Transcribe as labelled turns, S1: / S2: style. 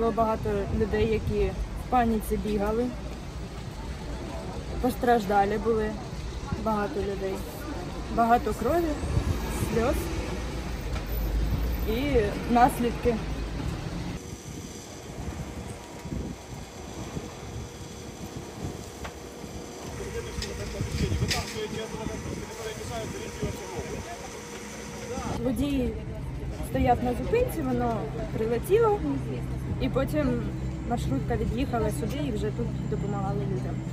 S1: було багато людей, які в паніці бігали. Постраждалі були багато людей. Багато крові, сльоз і наслідки. Водій стояв на зупинці, воно прилетіло, і потім маршрутка від'їхала сюди і вже тут допомагали людям.